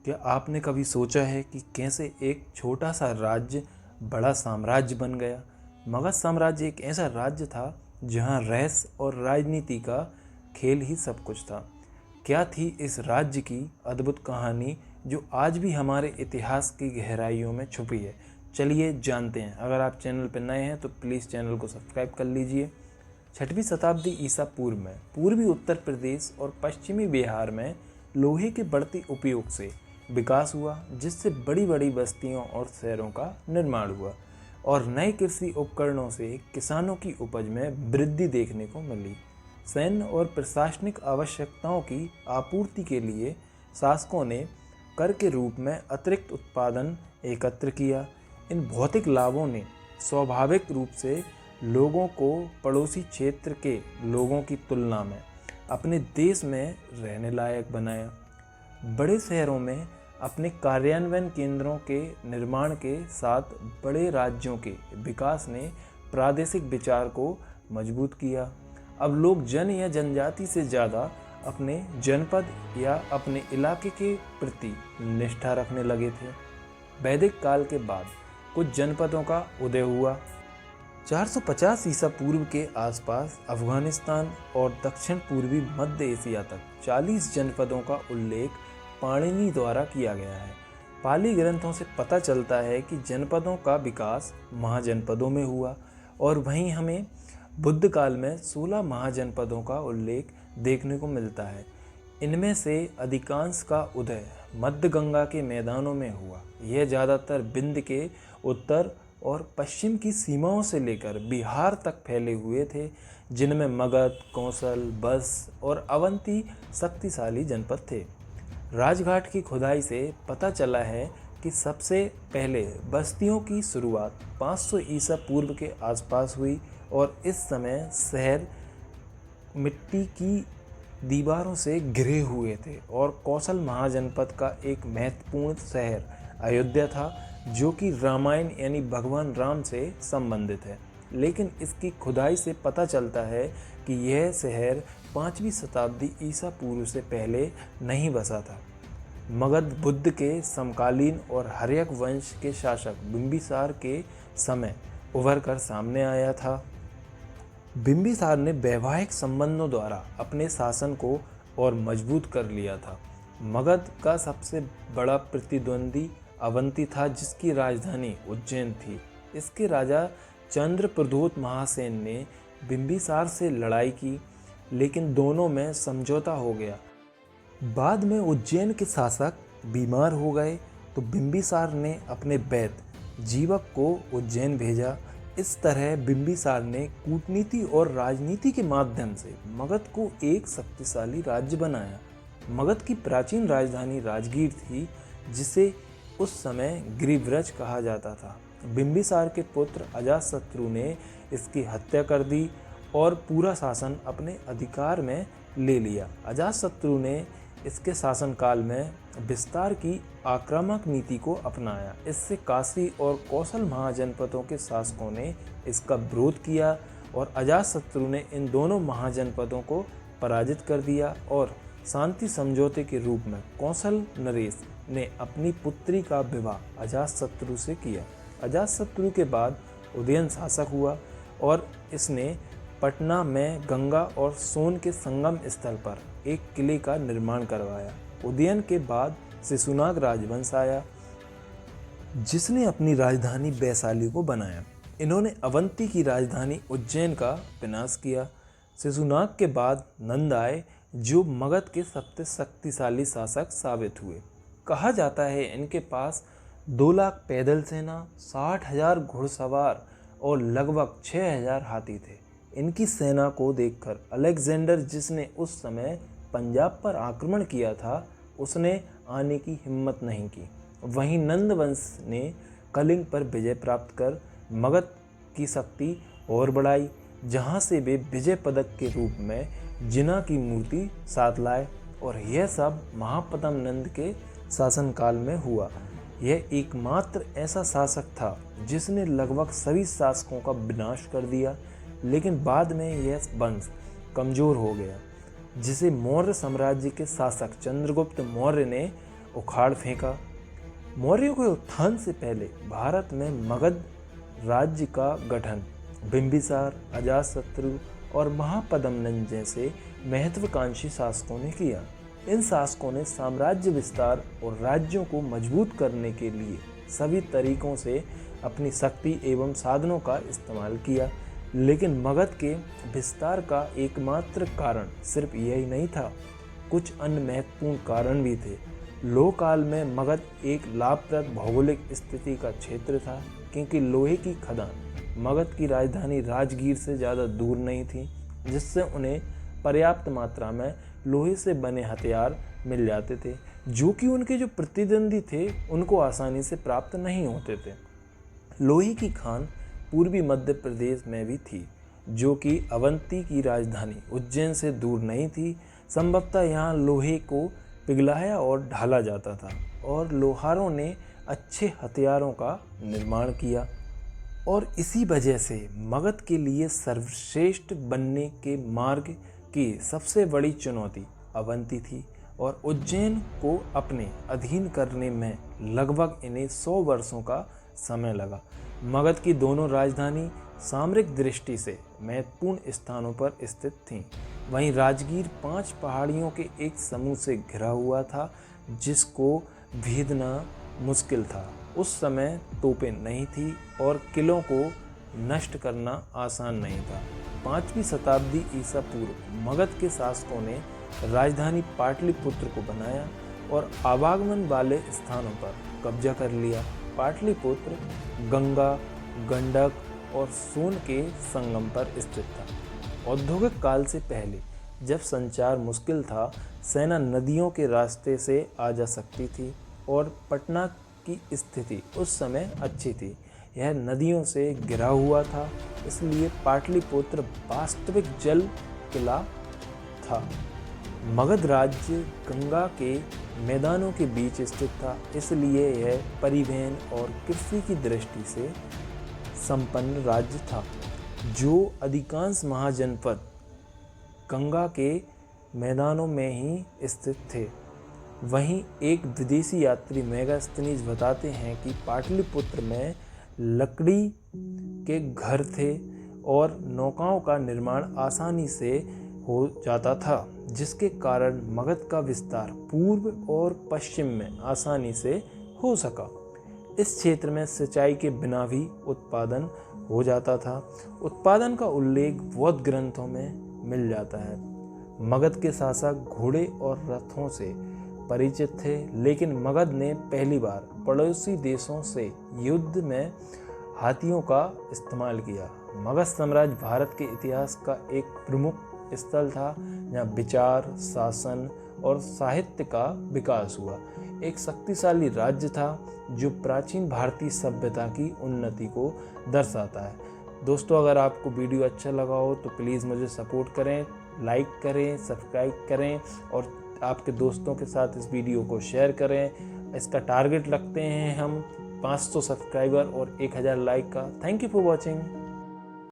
क्या आपने कभी सोचा है कि कैसे एक छोटा सा राज्य बड़ा साम्राज्य बन गया? मगध साम्राज्य एक ऐसा राज्य था जहां रहस्य और राजनीति का खेल ही सब कुछ था। क्या थी इस राज्य की अद्भुत कहानी जो आज भी हमारे इतिहास की गहराइयों में छुपी है? चलिए जानते हैं। अगर आप चैनल पर नए हैं तो प्लीज़ चैनल को सब्सक्राइब कर लीजिए। 6वीं शताब्दी ईसा पूर्व में पूर्वी उत्तर प्रदेश और पश्चिमी बिहार में लोहे के बढ़ते उपयोग से विकास हुआ, जिससे बड़ी बड़ी बस्तियों और शहरों का निर्माण हुआ और नए कृषि उपकरणों से किसानों की उपज में वृद्धि देखने को मिली। सैन्य और प्रशासनिक आवश्यकताओं की आपूर्ति के लिए शासकों ने कर के रूप में अतिरिक्त उत्पादन एकत्र किया। इन भौतिक लाभों ने स्वाभाविक रूप से लोगों को पड़ोसी क्षेत्र के लोगों की तुलना में अपने देश में रहने लायक बनाया। बड़े शहरों में अपने कार्यान्वयन केंद्रों के निर्माण के साथ बड़े राज्यों के विकास ने प्रादेशिक विचार को मजबूत किया। अब लोग जन या जनजाति से ज़्यादा अपने जनपद या अपने इलाके के प्रति निष्ठा रखने लगे थे। वैदिक काल के बाद कुछ जनपदों का उदय हुआ। 450 ईसा पूर्व के आसपास अफगानिस्तान और दक्षिण पूर्वी मध्य एशिया तक 40 जनपदों का उल्लेख पाणिनि द्वारा किया गया है। पाली ग्रंथों से पता चलता है कि जनपदों का विकास महाजनपदों में हुआ और वहीं हमें बुद्ध काल में 16 महाजनपदों का उल्लेख देखने को मिलता है। इनमें से अधिकांश का उदय मध्य गंगा के मैदानों में हुआ। यह ज़्यादातर विंध्य के उत्तर और पश्चिम की सीमाओं से लेकर बिहार तक फैले हुए थे, जिनमें मगध, कौशल, बस और अवंती शक्तिशाली जनपद थे। राजघाट की खुदाई से पता चला है कि सबसे पहले बस्तियों की शुरुआत 500 ईसा पूर्व के आसपास हुई और इस समय शहर मिट्टी की दीवारों से घिरे हुए थे और कौशल महाजनपद का एक महत्वपूर्ण शहर अयोध्या था, जो कि रामायण यानी भगवान राम से संबंधित है। लेकिन इसकी खुदाई से पता चलता है कि यह शहर 5वीं शताब्दी ईसा पूर्व से पहले नहीं बसा था। मगध बुद्ध के समकालीन और हर्यक वंश के शासक बिंबिसार के समय उभर कर सामने आया था। बिंबिसार ने वैवाहिक संबंधों द्वारा अपने शासन को और मजबूत कर लिया था। मगध का सबसे बड़ा प्रतिद्वंदी अवंती था, जिसकी राजधानी उज्जैन थी। इसके राजा चंद्रप्रद्योत महासेन ने बिंबिसार से लड़ाई की, लेकिन दोनों में समझौता हो गया। बाद में उज्जैन के शासक बीमार हो गए तो बिंबिसार ने अपने वैद्य जीवक को उज्जैन भेजा। इस तरह बिंबिसार ने कूटनीति और राजनीति के माध्यम से मगध को एक शक्तिशाली राज्य बनाया। मगध की प्राचीन राजधानी राजगीर थी, जिसे उस समय गिरिव्रज कहा जाता था। बिंबिसार के पुत्र अजातशत्रु ने इसकी हत्या कर दी और पूरा शासन अपने अधिकार में ले लिया। अजातशत्रु ने इसके शासनकाल में विस्तार की आक्रामक नीति को अपनाया। इससे काशी और कौशल महाजनपदों के शासकों ने इसका विरोध किया और अजातशत्रु ने इन दोनों महाजनपदों को पराजित कर दिया और शांति समझौते के रूप में कौशल नरेश ने अपनी पुत्री का विवाह अजातशत्रु से किया। अजातशत्रु के बाद उदयन शासक हुआ और इसने पटना में गंगा और सोन के संगम स्थल पर एक किले का निर्माण करवाया। उदयन के बाद शिशुनाग राजवंश आया, जिसने अपनी राजधानी वैशाली को बनाया। इन्होंने अवंती की राजधानी उज्जैन का विनाश किया। शिशुनाग के बाद नंद आए, जो मगध के सबसे शक्तिशाली शासक साबित हुए। कहा जाता है इनके पास 2 लाख पैदल सेना, 60,000 घुड़सवार और लगभग 6,000 हाथी थे। इनकी सेना को देखकर अलेक्जेंडर, जिसने उस समय पंजाब पर आक्रमण किया था, उसने आने की हिम्मत नहीं की। वहीं नंद वंश ने कलिंग पर विजय प्राप्त कर मगध की शक्ति और बढ़ाई, जहां से वे विजय पदक के रूप में जिना की मूर्ति साथ लाए और यह सब महापद्म नंद के शासनकाल में हुआ। यह एकमात्र ऐसा शासक था जिसने लगभग सभी शासकों का विनाश कर दिया, लेकिन बाद में यह वंश कमज़ोर हो गया, जिसे मौर्य साम्राज्य के शासक चंद्रगुप्त मौर्य ने उखाड़ फेंका। मौर्यों के उत्थान से पहले भारत में मगध राज्य का गठन बिंबिसार, अजातशत्रु और महापद्मनंद जैसे महत्वाकांक्षी शासकों ने किया। इन शासकों ने साम्राज्य विस्तार और राज्यों को मजबूत करने के लिए सभी तरीकों से अपनी शक्ति एवं साधनों का इस्तेमाल किया, लेकिन मगध के विस्तार का एकमात्र कारण सिर्फ यही नहीं था, कुछ अन्य महत्वपूर्ण कारण भी थे। लोहकाल में मगध एक लाभप्रद भौगोलिक स्थिति का क्षेत्र था, क्योंकि लोहे की खदान मगध की राजधानी राजगीर से ज़्यादा दूर नहीं थी, जिससे उन्हें पर्याप्त मात्रा में लोहे से बने हथियार मिल जाते थे, जो कि उनके जो प्रतिद्वंदी थे उनको आसानी से प्राप्त नहीं होते थे। लोहे की खान पूर्वी मध्य प्रदेश में भी थी, जो कि अवंती की राजधानी उज्जैन से दूर नहीं थी। संभवतः यहाँ लोहे को पिघलाया और ढाला जाता था और लोहारों ने अच्छे हथियारों का निर्माण किया, और इसी वजह से मगध के लिए सर्वश्रेष्ठ बनने के मार्ग की सबसे बड़ी चुनौती अवंती थी, और उज्जैन को अपने अधीन करने में लगभग इन्हें 100 वर्षों का समय लगा। मगध की दोनों राजधानी सामरिक दृष्टि से महत्वपूर्ण स्थानों पर स्थित थीं। वहीं राजगीर 5 पहाड़ियों के एक समूह से घिरा हुआ था, जिसको भेदना मुश्किल था। उस समय तोपें नहीं थी और किलों को नष्ट करना आसान नहीं था। 5वीं शताब्दी ईसा पूर्व मगध के शासकों ने राजधानी पाटलिपुत्र को बनाया और आवागमन वाले स्थानों पर कब्जा कर लिया। पाटलिपुत्र गंगा, गंडक और सोन के संगम पर स्थित था। औद्योगिक काल से पहले, जब संचार मुश्किल था, सेना नदियों के रास्ते से आ जा सकती थी और पटना की स्थिति उस समय अच्छी थी। यह नदियों से घिरा हुआ था, इसलिए पाटलिपुत्र वास्तविक जल किला था। मगध राज्य गंगा के मैदानों के बीच स्थित था, इसलिए यह परिवहन और कृषि की दृष्टि से संपन्न राज्य था। जो अधिकांश महाजनपद गंगा के मैदानों में ही स्थित थे। वहीं एक विदेशी यात्री मेगास्थनीज बताते हैं कि पाटलिपुत्र में लकड़ी के घर थे और नौकाओं का निर्माण आसानी से हो जाता था, जिसके कारण मगध का विस्तार पूर्व और पश्चिम में आसानी से हो सका। इस क्षेत्र में सिंचाई के बिना भी उत्पादन हो जाता था। उत्पादन का उल्लेख बौद्ध ग्रंथों में मिल जाता है। मगध के शासक घोड़े और रथों से परिचित थे, लेकिन मगध ने पहली बार पड़ोसी देशों से युद्ध में हाथियों का इस्तेमाल किया। मगध साम्राज्य भारत के इतिहास का एक प्रमुख स्थल था, जहाँ विचार, शासन और साहित्य का विकास हुआ। एक शक्तिशाली राज्य था जो प्राचीन भारतीय सभ्यता की उन्नति को दर्शाता है। दोस्तों, अगर आपको वीडियो अच्छा लगा हो तो प्लीज़ मुझे सपोर्ट करें, लाइक करें, सब्सक्राइब करें और आपके दोस्तों के साथ इस वीडियो को शेयर करें। इसका टारगेट रखते हैं हम 500 सब्सक्राइबर और 1000 लाइक का। Thank you for watching.